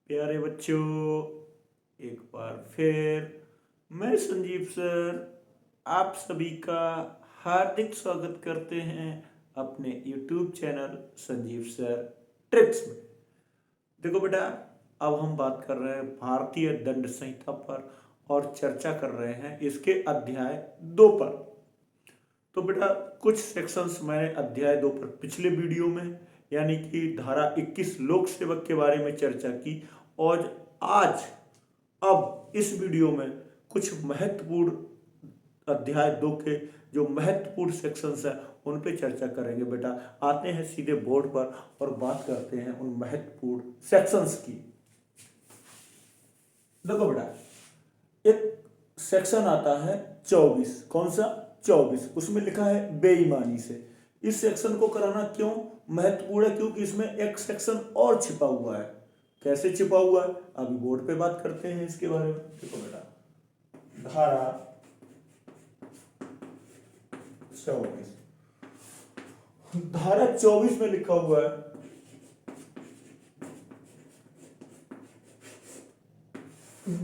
प्यारे बच्चों, एक बार फिर मैं संजीव सर आप सभी का हार्दिक स्वागत करते हैं अपने YouTube channel Sanjeev sir tricks में। देखो बेटा, अब हम बात कर रहे हैं भारतीय दंड संहिता पर और चर्चा कर रहे हैं इसके अध्याय 2 पर। तो बेटा, कुछ सेक्शंस मैंने अध्याय 2 पर पिछले वीडियो में यानी कि धारा 21 लोक सेवक के बारे में चर्चा की, और आज अब इस वीडियो में कुछ महत्वपूर्ण अध्याय 2 के जो महत्वपूर्ण सेक्शंस हैं उन पे चर्चा करेंगे। बेटा, आते हैं सीधे बोर्ड पर और बात करते हैं उन महत्वपूर्ण सेक्शंस की। देखो बेटा, एक सेक्शन आता है 24। कौन सा? 24। उसमें लिखा है बेईमानी से। इस सेक्शन को कराना क्यों महत्वपूर्ण है? क्योंकि इसमें एक सेक्शन और छिपा हुआ है। कैसे छिपा हुआ है अभी बोर्ड पे बात करते हैं इसके बारे में। देखो बेटा, धारा 24, धारा 24 में लिखा हुआ है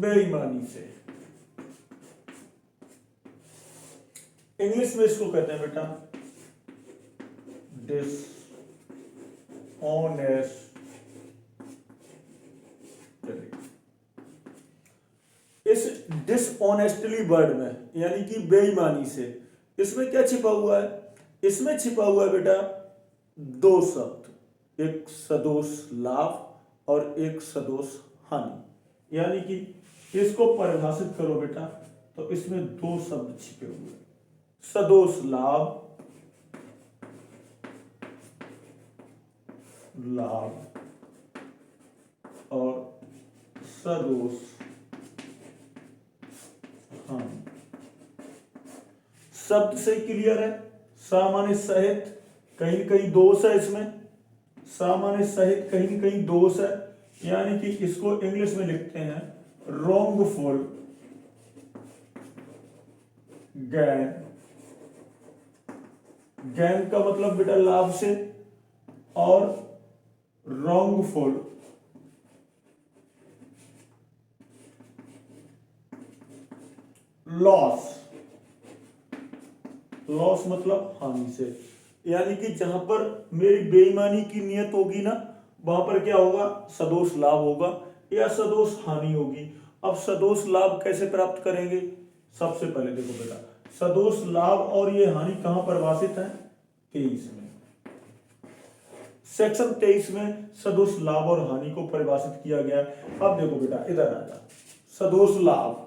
बेईमानी से। इंग्लिश में इसको कहते हैं बेटा डिसऑनेस्ट। इस डिसऑनेस्टली वर्ड में यानी कि बेईमानी से, इसमें क्या छिपा हुआ है? इसमें छिपा हुआ है बेटा 2 शब्द, एक सदोष लाभ और एक सदोष हानि। यानी कि इसको परिभाषित करो बेटा तो इसमें 2 शब्द छिपे हुए हैं, सदोष लाभ और सदोष हानि। शब्द से क्लियर है। सामान्य सहित कहीं न कहीं दोष है, इसमें सामान्य सहित कहीं न कहीं दोष है, यानी कि इसको इंग्लिश में लिखते हैं wrongful gain। गैन का मतलब बेटा लाभ से, और wrongful लॉस। लॉस मतलब हानि से, यानी कि जहां पर मेरी बेईमानी की नियत होगी ना, वहां पर क्या होगा? सदोष लाभ होगा या सदोष हानि होगी। अब सदोष लाभ कैसे प्राप्त करेंगे? सबसे पहले देखो बेटा, सदोष लाभ और ये हानि कहां परिभाषित है? 23 में। सेक्शन 23 में सदोष लाभ और हानि को परिभाषित किया गया। अब देखो बेटा, इधर आ जा। सदोष लाभ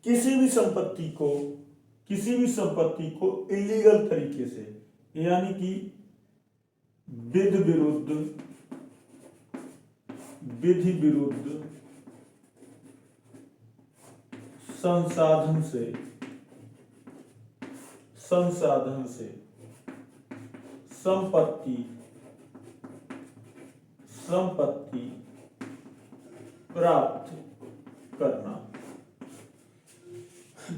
किसी भी संपत्ति को इलीगल तरीके से, यानी कि विधि विरुद्ध संसाधन से संपत्ति प्राप्त करना।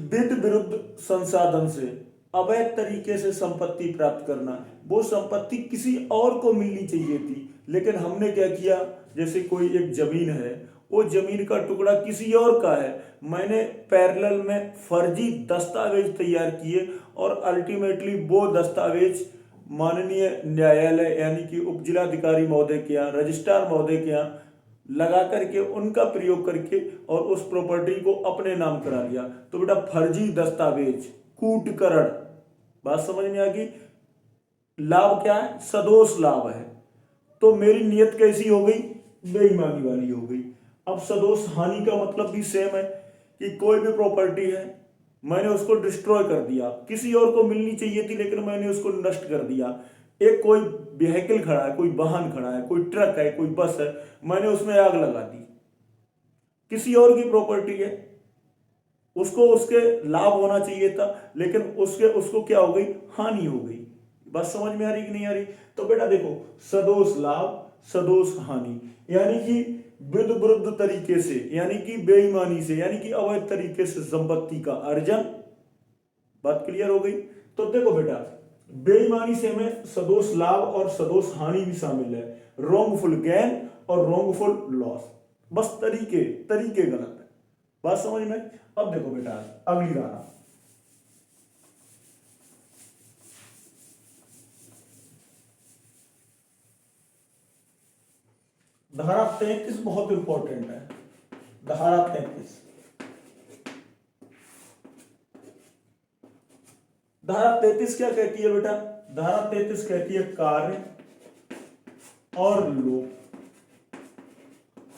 विधि विरुद्ध संसाधन से अवैध तरीके से संपत्ति प्राप्त करना। वो संपत्ति किसी और को मिलनी चाहिए थी, लेकिन हमने क्या किया? जैसे कोई एक जमीन है, वो जमीन का टुकड़ा किसी और का है, मैंने पैरेलल में फर्जी दस्तावेज तैयार किए और अल्टीमेटली वो दस्तावेज माननीय न्यायालय यानी कि उप जिलाधिकारी महोदय के यहाँ, रजिस्ट्रार महोदय के यहाँ लगा करके उनका प्रयोग करके और उस प्रॉपर्टी को अपने नाम करा लिया। तो बेटा फर्जी दस्तावेज, कूटकरण, बात समझ में आ गई? लाभ क्या है? सदोष लाभ है। तो मेरी नियत कैसी हो गई? बेईमानी वाली हो गई। अब सदोष हानि का मतलब भी सेम है कि कोई भी प्रॉपर्टी है, मैंने उसको डिस्ट्रॉय कर दिया, किसी और को मिलनी चाहिए थी लेकिन मैंने उसको नष्ट कर दिया। एक कोई व्हीकल खड़ा है, कोई वाहन खड़ा है, कोई ट्रक है, कोई बस है, मैंने उसमें आग लगा दी, किसी और की प्रॉपर्टी है, उसको उसके लाभ होना चाहिए था लेकिन उसको क्या हो गई? हानि हो गई। बात समझ में आ रही कि नहीं आ रही? तो बेटा देखो, सदोष लाभ सदोष हानि, यानी कि विधि विरुद्ध तरीके से, यानी कि बेईमानी से, यानी कि अवैध तरीके से संपत्ति का अर्जन। बात क्लियर हो गई? तो देखो बेटा, बेईमानी से में सदोष लाभ और सदोष हानि भी शामिल है, रोंगफुल गेन और रोंगफुल लॉस। बस तरीके तरीके गलत है, बात समझ में। अब देखो बेटा अगली धारा, धारा 33 बहुत इंपॉर्टेंट है। धारा 33, धारा 33 क्या कहती है बेटा? धारा 33 कहती है कार्य और लोभ।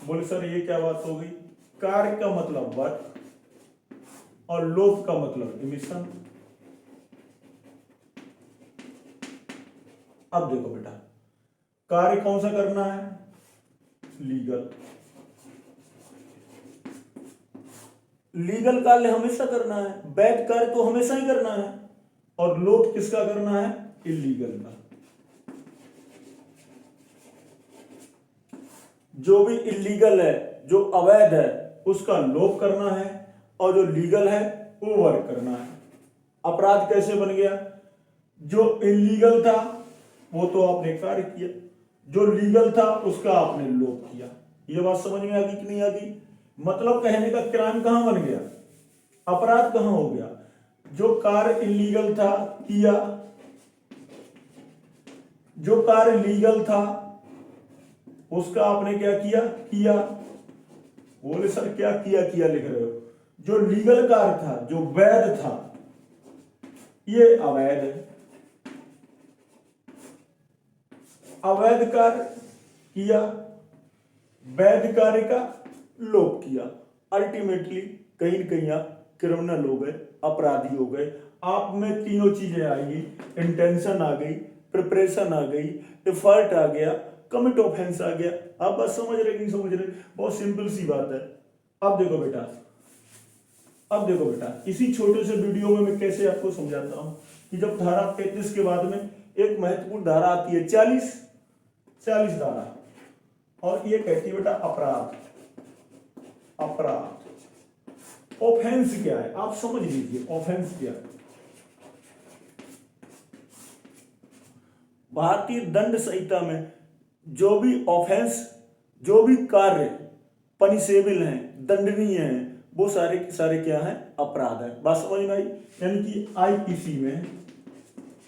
बोले सर ये क्या बात हो गई? कार्य का मतलब वर्क और लोभ का मतलब इमिशन। अब देखो बेटा, कार्य कौन सा करना है? लीगल। लीगल कार्य हमेशा करना है, वैध कार्य तो हमेशा ही करना है। और लोभ किसका करना है? इलीगल का। जो भी इलीगल है, जो अवैध है, उसका लोभ करना है, और जो लीगल है वो वर्क करना है। अपराध कैसे बन गया? जो इलीगल था वो तो आपने कार्य किया, जो लीगल था उसका आपने लोभ किया। ये बात समझ में आ गई कि नहीं आ गई? मतलब कहने का क्राइम कहां बन गया, अपराध कहां हो गया? जो कार्य इलीगल था किया, जो कार्य लीगल था उसका आपने क्या किया? किया। बोले सर क्या किया किया लिख रहे हो? जो लीगल कार्य था, जो वैध था, ये अवैध है। अवैध कार्य किया, वैध कार्य का लोभ किया। अल्टीमेटली कहीं न कहीं आप क्रिमिनल हो गए, अपराधी हो गए। आप में तीनों चीजें आएंगी, इंटेंशन आ गई, प्रिपरेशन आ गई, एफर्ट आ गया, कमिट ऑफेंस आ गया। आप बात समझ रहे कि नहीं समझ रहे? बहुत सिंपल सी बात है। अब देखो बेटा, अब देखो बेटा, इसी छोटे से वीडियो में मैं कैसे आपको समझाता हूं कि जब धारा 33 के बाद में एक महत्वपूर्ण धारा आती है 40 धारा, और ये कहती है बेटा अपराध। अपराध ऑफेंस क्या है आप समझ लीजिए। ऑफेंस क्या है? भारतीय दंड संहिता में जो भी ऑफेंस, जो भी कार्य पनिशेबल हैं, दंडनीय हैं, वो सारे के सारे क्या हैं? अपराध है। बात समझ में आई? यानी कि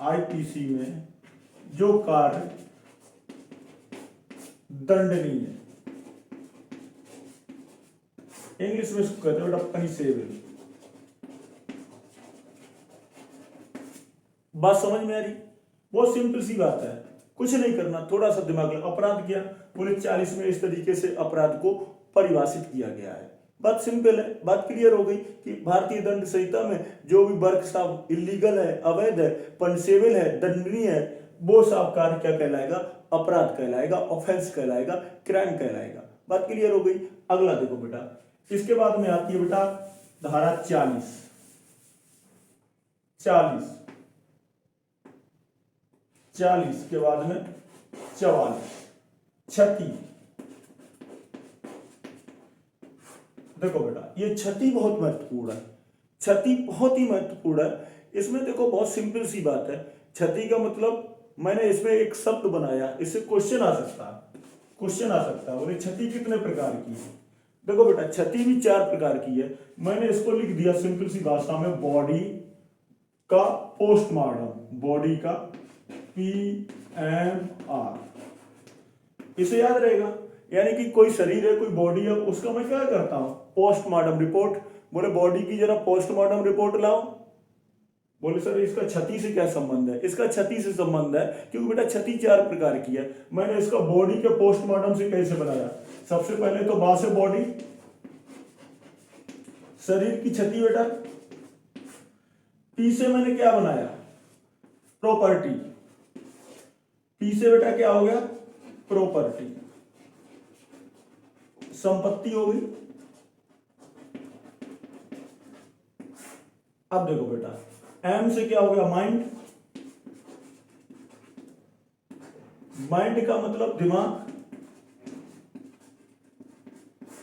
आईपीसी में जो कार्य दंडनीय है, इंग्लिश में इसको कहते हैं बेटा पनिशेबल। बात समझ में आ रही? बहुत सिंपल सी बात है, कुछ नहीं करना, थोड़ा सा दिमाग लगा। अपराध किया, पूरे 40 में इस तरीके से अपराध को परिभाषित किया गया है। बात सिंपल है, बात क्लियर हो गई कि भारतीय दंड संहिता में जो भी वर्क साहब इलीगल है, अवैध है, पनिशेबल है, दंडनीय है, वो सब कार्य क्या कहलाएगा? अपराध कहलाएगा, ऑफेंस कहलाएगा, क्राइम कहलाएगा। बात क्लियर हो गई? अगला देखो बेटा, इसके बाद में आती है बेटा धारा 40 के बाद में 44 क्षति। देखो बेटा ये क्षति बहुत महत्वपूर्ण है, क्षति बहुत ही महत्वपूर्ण है। इसमें देखो बहुत सिंपल सी बात है। क्षति का मतलब मैंने इसमें एक शब्द बनाया, इससे क्वेश्चन आ सकता है। बोले क्षति कितने प्रकार की है? देखो बेटा क्षति भी 4 प्रकार की है। मैंने इसको लिख दिया सिंपल सी भाषा में, बॉडी का पोस्टमार्टम, बॉडी का PMR, इसे याद रहेगा। यानी कि कोई शरीर है, कोई बॉडी है, उसका मैं क्या करता हूं? Postmortem report. बोले बॉडी की जरा पोस्टमार्टम रिपोर्ट लाओ। बोले सर इसका क्षति से क्या संबंध है? इसका क्षति से संबंध है क्योंकि बेटा क्षति 4 प्रकार की है। मैंने इसका बॉडी के पोस्टमार्टम से कैसे बनाया? सबसे पहले तो बा से बॉडी, शरीर की क्षति बेटा। पी से मैंने क्या बनाया? प्रॉपर्टी। पी से बेटा क्या हो गया? प्रॉपर्टी, संपत्ति हो गई। अब देखो बेटा एम से क्या हो गया? माइंड। माइंड का मतलब दिमाग,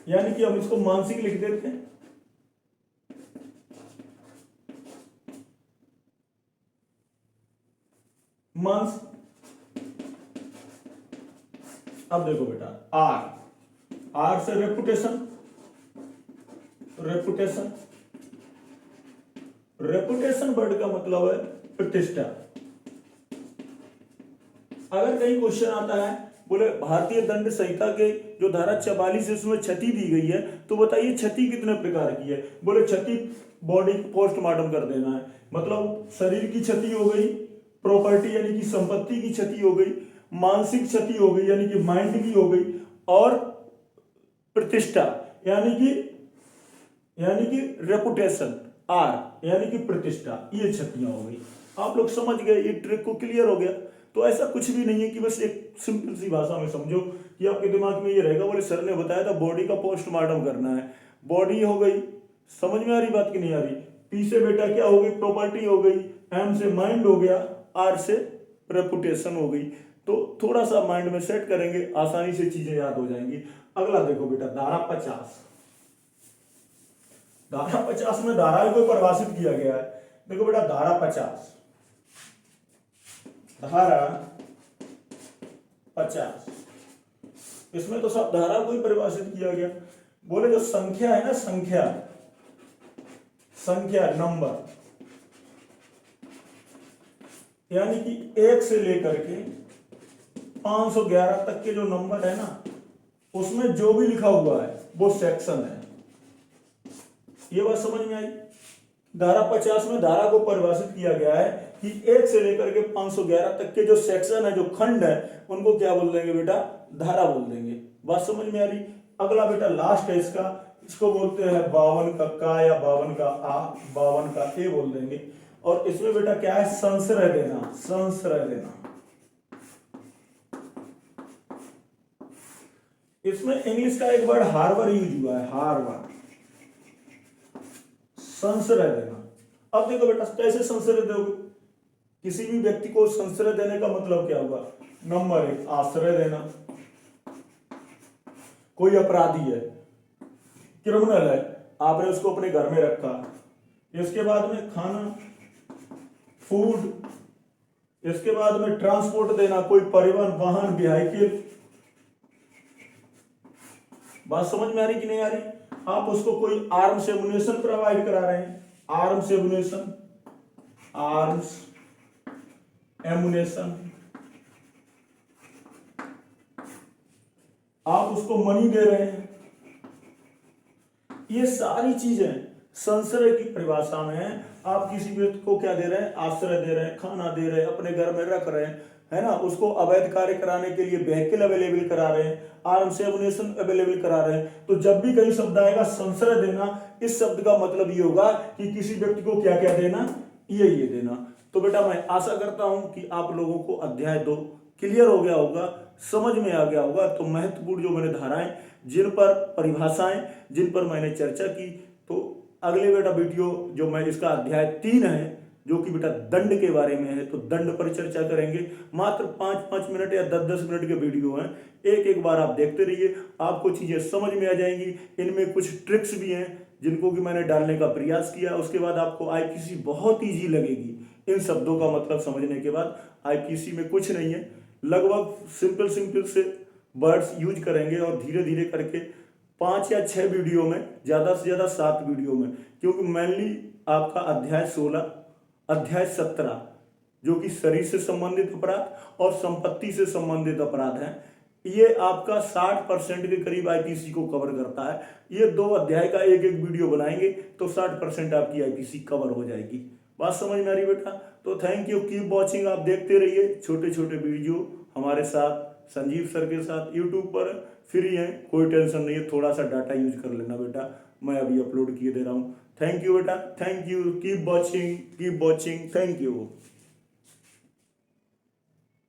यानी कि हम इसको मानसिक लिख देते हैं। मांस। अब देखो बेटा आर से रेपुटेशन, रेपुटेशन, रेपुटेशन वर्ड का मतलब है प्रतिष्ठा। अगर कहीं क्वेश्चन आता है बोले भारतीय दंड संहिता के जो धारा 44 है उसमें क्षति दी गई है, तो बताइए क्षति कितने प्रकार की है। बोले क्षति बॉडी पोस्टमार्टम कर देना है, मतलब शरीर की क्षति हो गई, प्रॉपर्टी यानी कि संपत्ति की क्षति हो गई, मानसिक क्षति हो गई यानी कि माइंड की हो गई, और प्रतिष्ठा यानी कि रेपुटेशन, आर यानी कि प्रतिष्ठा, ये क्षतियां हो गई। आप लोग समझ गए, ये ट्रिक को क्लियर हो गया। तो ऐसा कुछ भी नहीं है कि बस एक सिंपल सी भाषा में समझो कि आपके दिमाग में ये रहेगा बोले सर ने बताया था बॉडी का पोस्टमार्टम करना है, बॉडी हो गई, समझ में आ रही बात कि नहीं आ रही। पी से बेटा क्या हो गई, प्रॉपर्टी हो गई, एम से माइंड हो गया, आर से रेपुटेशन हो गई। तो थोड़ा सा माइंड में सेट करेंगे, आसानी से चीजें याद हो जाएंगी। अगला देखो बेटा धारा 50। धारा 50 में धारा को परिभाषित किया गया है। देखो बेटा धारा 50, धारा 50, इसमें तो सब धारा को ही परिभाषित किया गया। बोले जो संख्या है ना, संख्या नंबर, यानी कि 1 से लेकर के 511 तक के जो नंबर है ना, उसमें जो भी लिखा हुआ है वो सेक्शन है। ये बात समझ में आई। धारा 50 में धारा को परिभाषित किया गया है कि 1 से लेकर के 511 तक के जो सेक्शन है, जो खंड है, उनको क्या बोल देंगे बेटा, धारा बोल देंगे। बात समझ में आ रही। अगला बेटा लास्ट है इसका, इसको बोलते हैं 52 का का या 52 का आ, 52 का ए बोल देंगे। और इसमें बेटा क्या है, संश्रय देना, संश्रय देना। इसमें इंग्लिश का एक वर्ड हार्बर यूज हुआ है, हार्बर, संश्रय देना। अब देखो बेटा कैसे संश्रय दोगे, किसी भी व्यक्ति को संश्रय देने का मतलब क्या होगा। नंबर 1 आश्रय देना, कोई अपराधी है, क्रिमिनल है, आपने उसको अपने घर में रखा, इसके बाद में खाना, फूड, इसके बाद में ट्रांसपोर्ट देना, कोई परिवहन वाहन व्हीकल। बात समझ में आ रही कि नहीं आ रही। आप उसको कोई आर्म्स एमुनेशन प्रोवाइड करा रहे हैं, आर्म्स एमुनेशन, आर्म्स एमुनेशन, आप उसको मनी दे रहे हैं। ये सारी चीजें संश्रय की परिभाषा में आप किसी व्यक्ति को क्या दे रहे हैं, आश्रय दे रहे हैं, खाना दे रहे हैं, अपने घर में रख रहे हैं, है ना, उसको अवैध कार्य कराने के लिए व्हीकल अवेलेबल करा रहे हैं, आर्म्स एमुनेशन अवेलेबल करा रहे हैं। तो जब भी कहीं शब्द आएगा संश्रय देना, इस शब्द का मतलब ये होगा कि किसी व्यक्ति को क्या क्या देना, ये देना। तो बेटा मैं आशा करता हूं कि आप लोगों को अध्याय 2 क्लियर हो गया होगा, समझ में आ गया होगा। तो महत्वपूर्ण जो मैंने धाराएं, जिन पर परिभाषाएं, जिन पर मैंने चर्चा की, तो अगले बेटा वीडियो जो मैं इसका अध्याय 3 है जो कि बेटा दंड के बारे में है, तो दंड पर चर्चा करेंगे। मात्र 5-5 मिनट या 10-10 मिनट के वीडियो हैं, एक बार आप देखते रहिए, आपको चीजें समझ में आ जाएंगी। इनमें कुछ ट्रिक्स भी हैं जिनको कि मैंने डालने का प्रयास किया। उसके बाद आपको आईपीसी बहुत ईजी लगेगी। इन शब्दों का मतलब समझने के बाद आईपीसी में कुछ नहीं है, लगभग सिंपल से वर्ड्स यूज करेंगे और धीरे धीरे करके 5 या 6 वीडियो में, ज्यादा से ज्यादा 7 वीडियो में, क्योंकि मेनली आपका अध्याय 16, अध्याय 17 जो कि शरीर से संबंधित अपराध और संपत्ति से संबंधित अपराध है, ये आपका 60% के करीब आईपीसी को कवर करता है। ये 2 अध्याय का एक वीडियो बनाएंगे तो 60% आपकी आईपीसी कवर हो जाएगी। बात समझ में आ रही बेटा। तो थैंक यू, कीप वॉचिंग। आप देखते रहिए छोटे छोटे वीडियो हमारे साथ, संजीव सर के साथ। यूट्यूब पर फ्री है, कोई टेंशन नहीं है, थोड़ा सा डाटा यूज कर लेना बेटा, मैं अभी अपलोड किए दे रहा हूँ। थैंक यू बेटा, thank you, keep watching, thank you.